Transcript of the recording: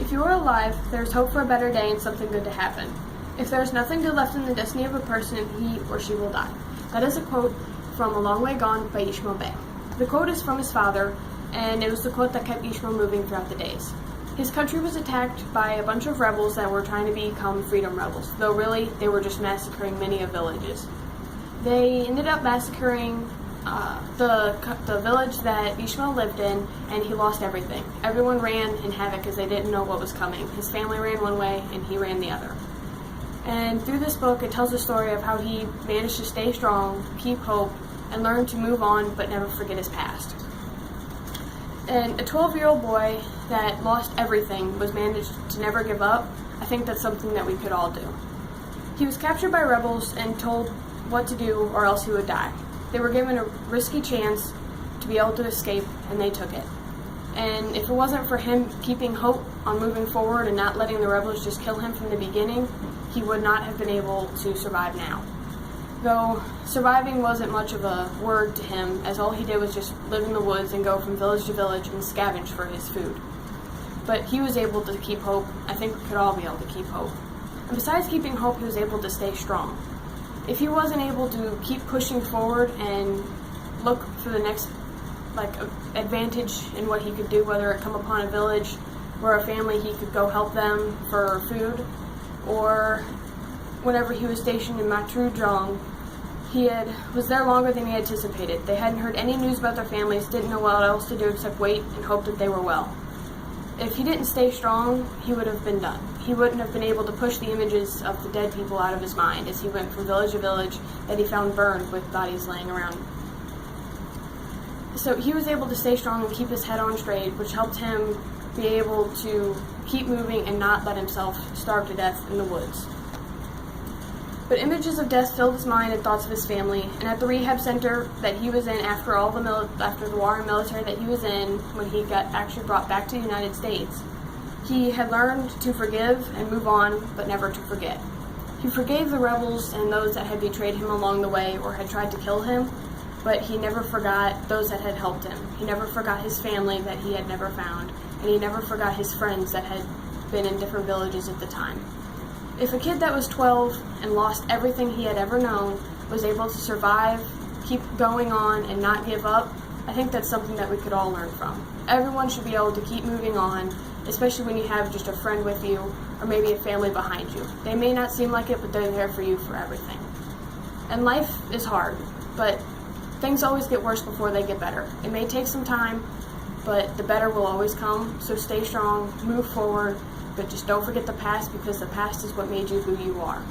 If you are alive, there is hope for a better day and something good to happen. If there is nothing good left in the destiny of a person, he or she will die. That is a quote from A Long Way Gone by Ishmael Bey. The quote is from his father, and it was the quote that kept Ishmael moving throughout the days. His country was attacked by a bunch of rebels that were trying to become freedom rebels, though really they were just massacring many of villages. They ended up massacring the village that Ishmael lived in, and he lost everything. Everyone ran in havoc because they didn't know what was coming. His family ran one way, and he ran the other. And through this book, it tells the story of how he managed to stay strong, keep hope, and learn to move on but never forget his past. And a 12-year-old boy that lost everything was managed to never give up. I think that's something that we could all do. He was captured by rebels and told what to do or else he would die. They were given a risky chance to be able to escape, and they took it. And if it wasn't for him keeping hope on moving forward and not letting the rebels just kill him from the beginning, he would not have been able to survive now. Though surviving wasn't much of a word to him, as all he did was just live in the woods and go from village to village and scavenge for his food. But he was able to keep hope. I think we could all be able to keep hope. And besides keeping hope, he was able to stay strong. If he wasn't able to keep pushing forward and look for the next advantage in what he could do, whether it come upon a village or a family, he could go help them for food, or whenever he was stationed in Matrudrong, he was there longer than he anticipated. They hadn't heard any news about their families, didn't know what else to do except wait and hope that they were well. If he didn't stay strong, he would have been done. He wouldn't have been able to push the images of the dead people out of his mind as he went from village to village that he found burned with bodies laying around. So he was able to stay strong and keep his head on straight, which helped him be able to keep moving and not let himself starve to death in the woods. But images of death filled his mind and thoughts of his family, and at the rehab center that he was in after the war and military that he was in, when he got actually brought back to the United States, he had learned to forgive and move on, but never to forget. He forgave the rebels and those that had betrayed him along the way or had tried to kill him, but he never forgot those that had helped him. He never forgot his family that he had never found, and he never forgot his friends that had been in different villages at the time. If a kid that was 12 and lost everything he had ever known was able to survive, keep going on, and not give up, I think that's something that we could all learn from. Everyone should be able to keep moving on, especially when you have just a friend with you or maybe a family behind you. They may not seem like it, but they're there for you for everything. And life is hard, but things always get worse before they get better. It may take some time, but the better will always come. So stay strong, move forward, but just don't forget the past, because the past is what made you who you are.